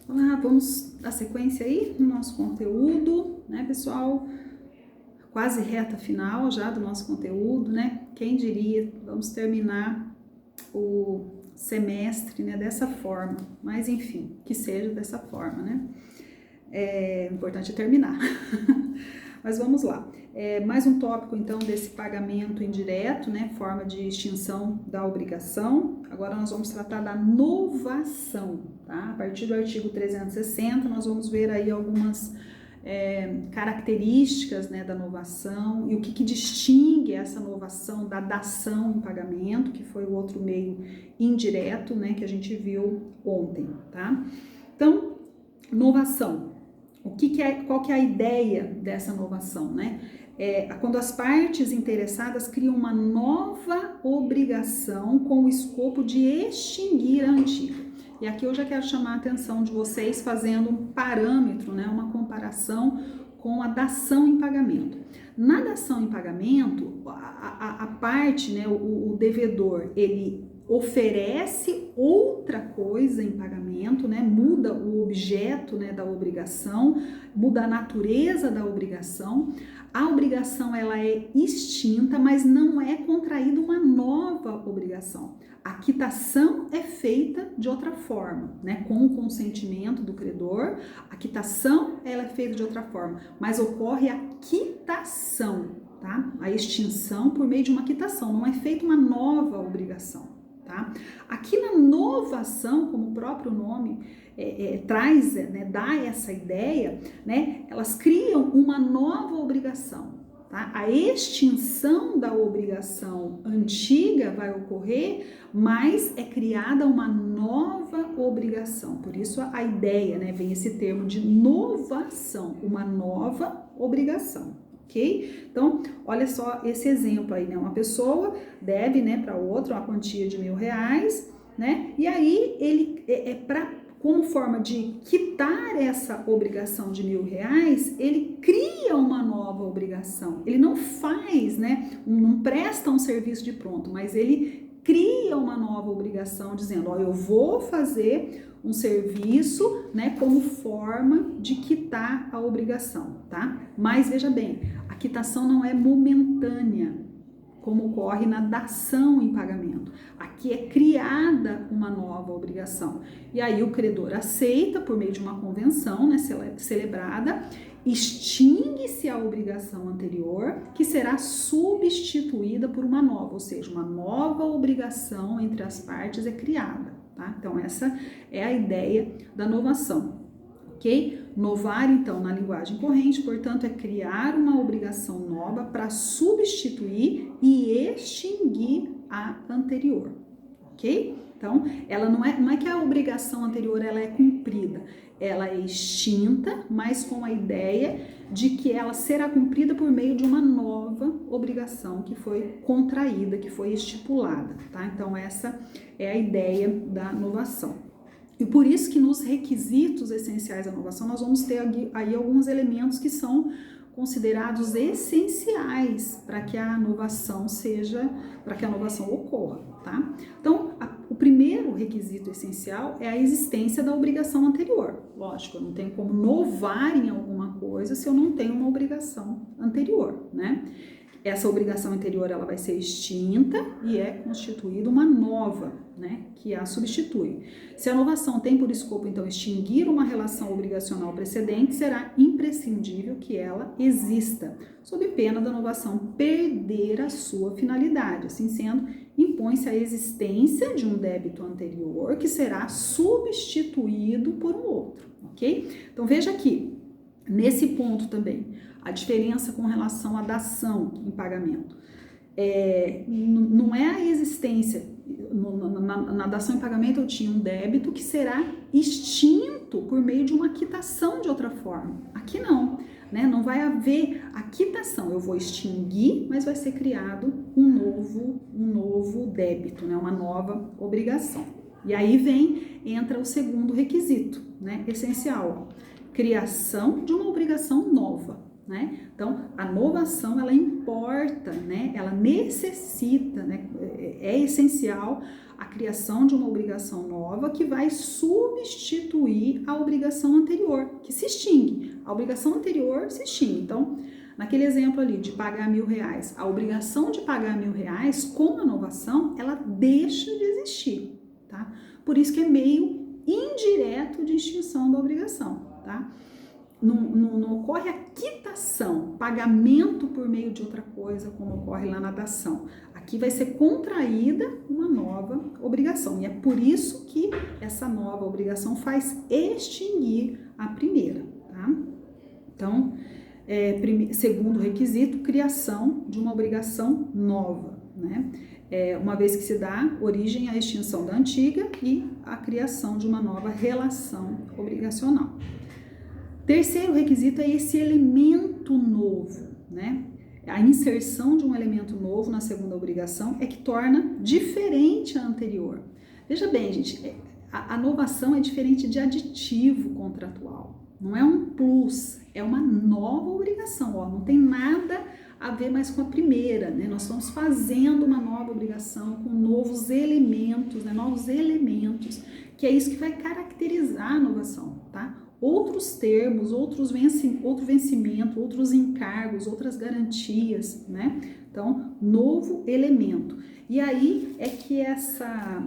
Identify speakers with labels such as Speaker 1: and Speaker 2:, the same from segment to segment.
Speaker 1: Olá, vamos dar sequência aí no nosso conteúdo, né, pessoal? Quase reta final já do nosso conteúdo, né? Quem diria, vamos terminar o semestre, né, dessa forma, mas enfim, que seja dessa forma, né? O importante é terminar. Mas vamos lá. Mais um tópico, então, desse pagamento indireto, né? Forma de extinção da obrigação. Agora nós vamos tratar da novação, tá? A partir do artigo 360, nós vamos ver aí algumas características, né, da novação e o que distingue essa novação da dação em pagamento, que foi o outro meio indireto, né, que a gente viu ontem, tá? Então, novação. Qual que é a ideia dessa novação, né? Quando as partes interessadas criam uma nova obrigação com o escopo de extinguir a antiga. E aqui eu já quero chamar a atenção de vocês fazendo um parâmetro, né, uma comparação com a dação em pagamento. Na dação em pagamento, a parte, né, o devedor, ele oferece outra coisa em pagamento, né? Muda o objeto, né, da obrigação, muda a natureza da obrigação. A obrigação ela é extinta, mas não é contraída uma nova obrigação. A quitação é feita de outra forma, né? Com o consentimento do credor, a quitação ela é feita de outra forma, mas ocorre a quitação, tá? A extinção por meio de uma quitação, não é feita uma nova obrigação. Tá? Aqui na novação, como o próprio nome traz, né, dá essa ideia, né, elas criam uma nova obrigação. Tá? A extinção da obrigação antiga vai ocorrer, mas é criada uma nova obrigação. Por isso a ideia, né, vem esse termo de novação, uma nova obrigação. Ok? Então, olha só esse exemplo aí, né? Uma pessoa deve, né, para outra uma quantia de R$1.000, né? E aí ele como forma de quitar essa obrigação de R$1.000, ele cria uma nova obrigação. Ele não faz, né? Não presta um serviço de pronto, mas ele cria uma nova obrigação dizendo, ó, eu vou fazer um serviço, né, como forma de quitar a obrigação, tá? Mas veja bem, a quitação não é momentânea, como ocorre na dação em pagamento. Aqui é criada uma nova obrigação. E aí o credor aceita por meio de uma convenção, né, celebrada, extingue-se a obrigação anterior, que será substituída por uma nova, ou seja, uma nova obrigação entre as partes é criada. Tá? Então, essa é a ideia da novação, ok? Novar, então, na linguagem corrente, portanto, é criar uma obrigação nova para substituir e extinguir a anterior, ok? Então, ela não é que a obrigação anterior ela é cumprida, ela é extinta, mas com a ideia de que ela será cumprida por meio de uma nova obrigação que foi contraída, que foi estipulada, tá? Então, essa é a ideia da novação. E por isso que nos requisitos essenciais da novação nós vamos ter aí alguns elementos que são considerados essenciais para que a novação ocorra, tá? Então, o primeiro requisito essencial é a existência da obrigação anterior. Lógico, eu não tenho como novar em alguma coisa se eu não tenho uma obrigação anterior, né? Essa obrigação anterior ela vai ser extinta e é constituída uma nova, né, que a substitui. Se a novação tem por escopo, então, extinguir uma relação obrigacional precedente, será imprescindível que ela exista, sob pena da novação perder a sua finalidade. Assim sendo, impõe-se a existência de um débito anterior que será substituído por um outro, ok? Então, veja aqui, nesse ponto também, a diferença com relação à dação em pagamento. Não é a existência, na dação em pagamento eu tinha um débito que será extinto por meio de uma quitação de outra forma. Aqui não, né? Não vai haver a quitação, eu vou extinguir, mas vai ser criado um novo débito, né? Uma nova obrigação. E aí entra o segundo requisito, né? Essencial, criação de uma obrigação nova. Né? Então, a novação ela comporta, né, ela necessita, né, é essencial a criação de uma obrigação nova que vai substituir a obrigação anterior, que se extingue. A obrigação anterior se extingue. Então, naquele exemplo ali de pagar R$1.000, a obrigação de pagar R$1.000 com a novação, ela deixa de existir, tá? Por isso que é meio indireto de extinção da obrigação, tá? Não ocorre a quitação, pagamento por meio de outra coisa, como ocorre lá na dação. Aqui vai ser contraída uma nova obrigação, e é por isso que essa nova obrigação faz extinguir a primeira, tá? Então, segundo requisito, criação de uma obrigação nova, né? Uma vez que se dá origem à extinção da antiga e a criação de uma nova relação obrigacional. Terceiro requisito é esse elemento novo, né? A inserção de um elemento novo na segunda obrigação é que torna diferente a anterior. Veja bem, gente, a novação é diferente de aditivo contratual. Não é um plus, é uma nova obrigação, ó, não tem nada a ver mais com a primeira, né? Nós estamos fazendo uma nova obrigação com novos elementos, né? Novos elementos, que é isso que vai caracterizar a inovação, tá? Outros termos, outro vencimento, outros encargos, outras garantias, né? Então, novo elemento. E aí é que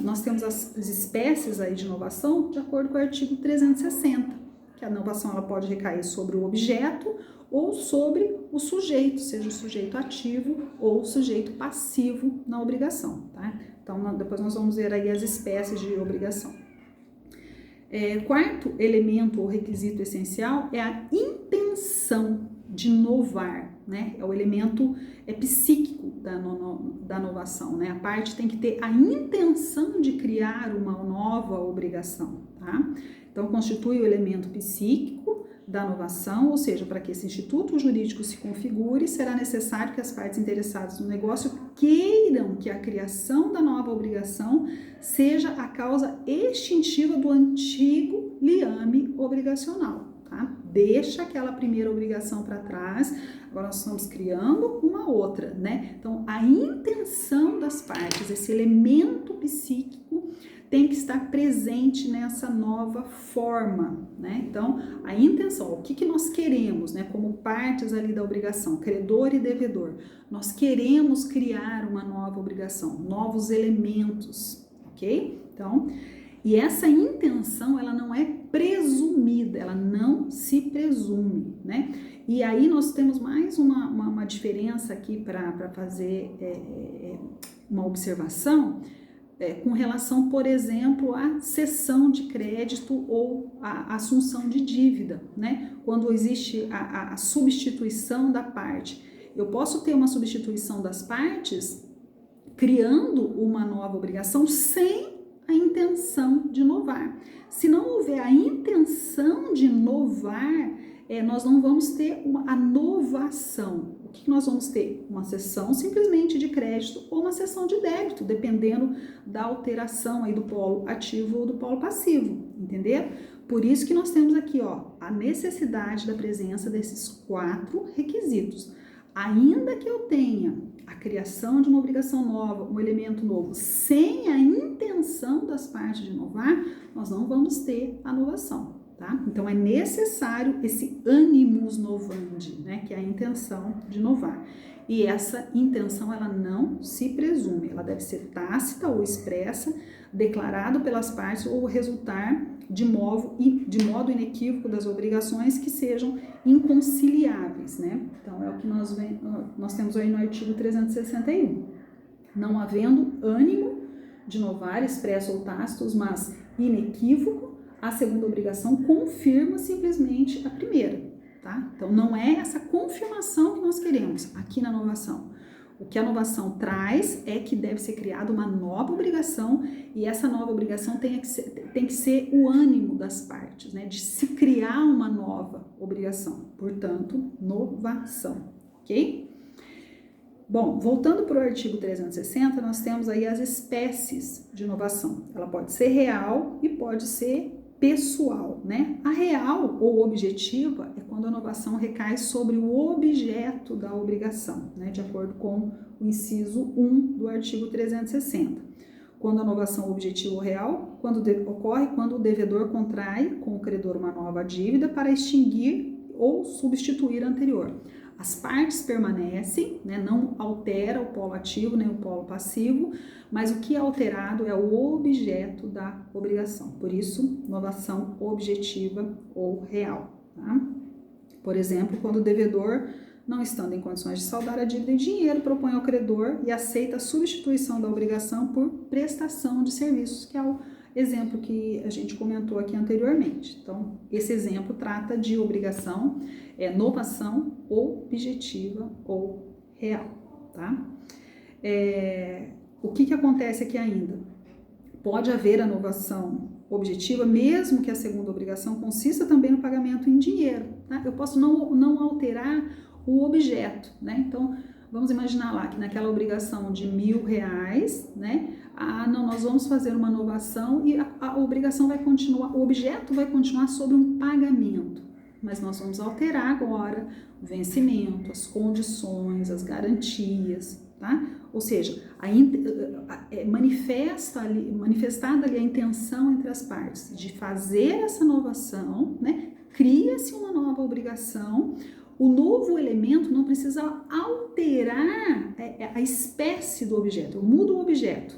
Speaker 1: nós temos as espécies aí de inovação de acordo com o artigo 360, que a inovação ela pode recair sobre o objeto ou sobre o sujeito, seja o sujeito ativo ou o sujeito passivo na obrigação, tá? Então, depois nós vamos ver aí as espécies de obrigação. Quarto elemento ou requisito essencial é a intenção de inovar, né? É o elemento psíquico da inovação, né? A parte tem que ter a intenção de criar uma nova obrigação, tá? Então, constitui o elemento psíquico da inovação, ou seja, para que esse instituto jurídico se configure, será necessário que as partes interessadas no negócio queiram que a criação da nova obrigação seja a causa extintiva do antigo liame obrigacional, tá? Deixa aquela primeira obrigação para trás, agora nós estamos criando uma outra, né? Então, a intenção das partes, esse elemento psíquico, tem que estar presente nessa nova forma, né? Então, a intenção, o que nós queremos, né? Como partes ali da obrigação, credor e devedor, nós queremos criar uma nova obrigação, novos elementos, ok? Então, e essa intenção, ela não é presumida, ela não se presume, né? E aí nós temos mais uma diferença aqui para fazer uma observação, com relação, por exemplo, à cessão de crédito ou à assunção de dívida, né? Quando existe a substituição da parte. Eu posso ter uma substituição das partes criando uma nova obrigação sem a intenção de inovar. Se não houver a intenção de inovar, nós não vamos ter a novação. O que nós vamos ter? Uma cessão simplesmente de crédito ou uma cessão de débito, dependendo da alteração aí do polo ativo ou do polo passivo, entender? Por isso que nós temos aqui, ó, a necessidade da presença desses 4 requisitos. Ainda que eu tenha a criação de uma obrigação nova, um elemento novo, sem a intenção das partes de inovar, nós não vamos ter a novação, tá? Então, é necessário esse animus novandi, né? Que é a intenção de inovar. E essa intenção, ela não se presume, ela deve ser tácita ou expressa, declarado pelas partes ou resultar de modo inequívoco das obrigações que sejam inconciliáveis, né? Então, é o que nós temos aí no artigo 361. Não havendo ânimo de inovar, expresso ou tácitos, mas inequívoco, a segunda obrigação confirma simplesmente a primeira, tá? Então, não é essa confirmação que nós queremos aqui na inovação. O que a inovação traz é que deve ser criada uma nova obrigação e essa nova obrigação tem que ser o ânimo das partes, né? De se criar uma nova obrigação, portanto, novação, ok? Bom, voltando para o artigo 360, nós temos aí as espécies de inovação. Ela pode ser real e pode ser pessoal, né? A real ou objetiva é quando a novação recai sobre o objeto da obrigação, né? De acordo com o inciso 1 do artigo 360. Quando a novação objetiva ou real ocorre quando o devedor contrai com o credor uma nova dívida para extinguir ou substituir a anterior. As partes permanecem, né, não altera o polo ativo nem o polo passivo, mas o que é alterado é o objeto da obrigação. Por isso, novação objetiva ou real. Tá? Por exemplo, quando o devedor, não estando em condições de saldar a dívida em dinheiro, propõe ao credor e aceita a substituição da obrigação por prestação de serviços, que é o exemplo que a gente comentou aqui anteriormente. Então, esse exemplo trata de obrigação, novação objetiva ou real, tá? O que acontece aqui ainda? Pode haver a novação objetiva, mesmo que a segunda obrigação consista também no pagamento em dinheiro, tá? Eu posso não alterar o objeto, né? Então, vamos imaginar lá que naquela obrigação de R$1.000, né? Não, nós vamos fazer uma novação e a obrigação vai continuar, o objeto vai continuar sobre um pagamento, mas nós vamos alterar agora o vencimento, as condições, as garantias, tá? Ou seja, manifestada ali a intenção entre as partes de fazer essa novação, né? Cria-se uma nova obrigação. O novo elemento não precisa alterar a espécie do objeto. Eu mudo o objeto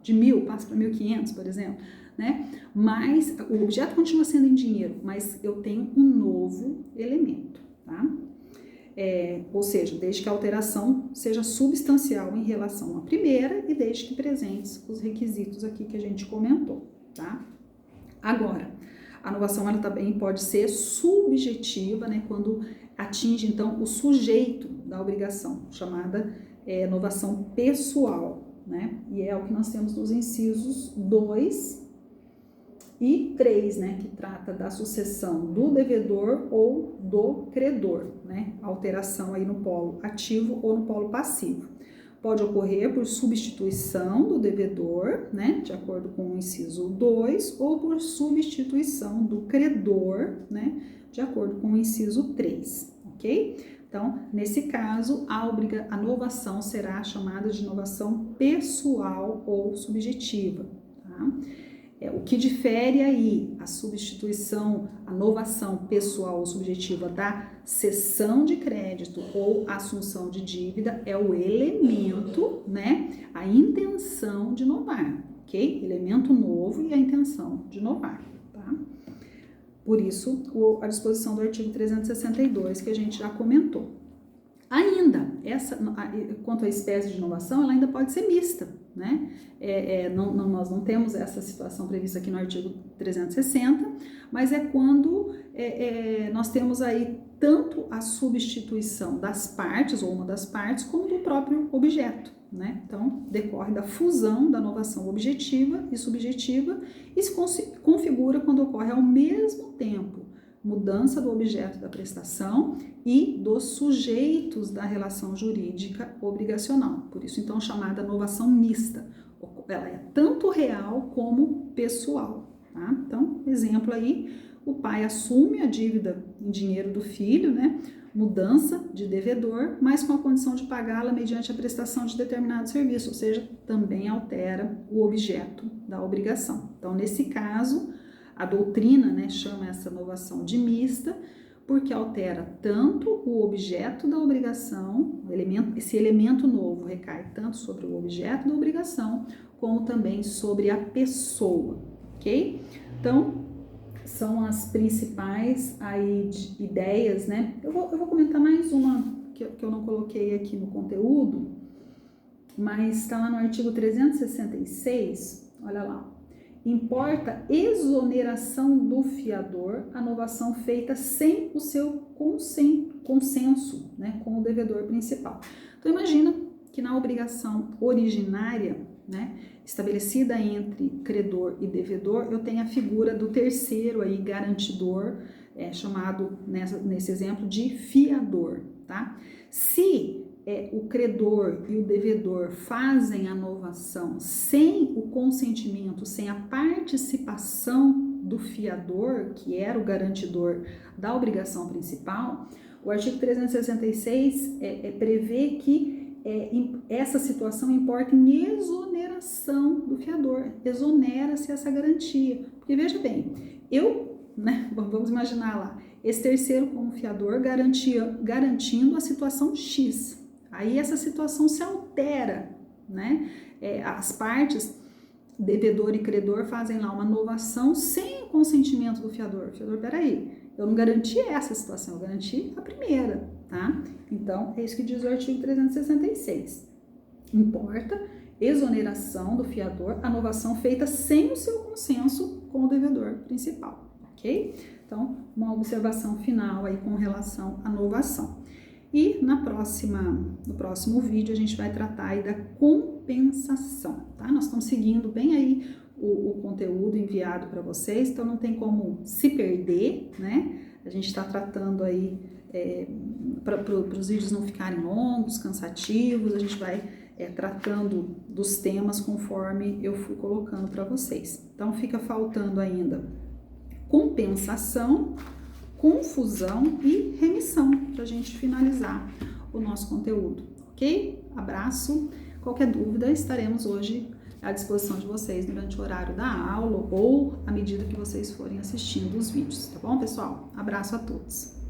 Speaker 1: de 1.000, passa para 1.500, por exemplo, né? Mas o objeto continua sendo em dinheiro, mas eu tenho um novo elemento, tá? Ou seja, desde que a alteração seja substancial em relação à primeira e desde que presentes os requisitos aqui que a gente comentou, tá? Agora, a novação ela também pode ser subjetiva, né? Quando atinge, então, o sujeito da obrigação, chamada novação pessoal, né? E é o que nós temos nos incisos 2 e 3, né? Que trata da sucessão do devedor ou do credor, né? Alteração aí no polo ativo ou no polo passivo. Pode ocorrer por substituição do devedor, né? De acordo com o inciso 2, ou por substituição do credor, né? De acordo com o inciso 3, ok? Então, nesse caso, a novação será chamada de novação pessoal ou subjetiva, tá? O que difere aí a substituição, a novação pessoal ou subjetiva da cessão de crédito ou assunção de dívida é o elemento, né? A intenção de novar, ok? Elemento novo e a intenção de novar, tá? Por isso, a disposição do artigo 362 que a gente já comentou. Ainda, quanto à espécie de inovação, ela ainda pode ser mista, né? Nós não temos essa situação prevista aqui no artigo 360, mas é quando nós temos aí tanto a substituição das partes, ou uma das partes, como do próprio objeto, né? Então, decorre da fusão da novação objetiva e subjetiva e se configura quando ocorre ao mesmo tempo mudança do objeto da prestação e dos sujeitos da relação jurídica obrigacional. Por isso, então, chamada novação mista. Ela é tanto real como pessoal, tá? Então, exemplo aí, o pai assume a dívida em dinheiro do filho, né? Mudança de devedor, mas com a condição de pagá-la mediante a prestação de determinado serviço, ou seja, também altera o objeto da obrigação. Então, nesse caso, a doutrina, né, chama essa novação de mista, porque altera tanto o objeto da obrigação, esse elemento novo recai tanto sobre o objeto da obrigação, como também sobre a pessoa, ok? Então, são as principais aí ideias, né? Eu vou comentar mais uma que eu não coloquei aqui no conteúdo, mas está lá no artigo 366, olha lá. Importa exoneração do fiador a novação feita sem o seu consenso, né, com o devedor principal. Então, imagina que na obrigação originária, né, estabelecida entre credor e devedor, eu tenho a figura do terceiro aí, garantidor, chamado nesse exemplo de fiador, tá? Se o credor e o devedor fazem a novação sem o consentimento, sem a participação do fiador, que era o garantidor da obrigação principal, o artigo 366 prevê que essa situação importa em exoneração do fiador, exonera-se essa garantia. Porque veja bem, vamos imaginar lá, esse terceiro como fiador garantindo a situação X. Aí essa situação se altera, né? As partes, devedor e credor, fazem lá uma novação sem o consentimento do fiador. O fiador, peraí, eu não garanti essa situação, eu garanti a primeira, tá? Então, é isso que diz o artigo 366. Importa exoneração do fiador, a novação feita sem o seu consenso com o devedor principal, ok? Então, uma observação final aí com relação à novação. E no próximo vídeo a gente vai tratar aí da compensação, tá? Nós estamos seguindo bem aí o conteúdo enviado para vocês, então não tem como se perder, né? A gente está tratando aí, para os vídeos não ficarem longos, cansativos, a gente vai tratando dos temas conforme eu fui colocando para vocês. Então fica faltando ainda compensação, confusão e remissão para a gente finalizar o nosso conteúdo, ok? Abraço. Qualquer dúvida, estaremos hoje à disposição de vocês durante o horário da aula ou à medida que vocês forem assistindo os vídeos, tá bom, pessoal? Abraço a todos.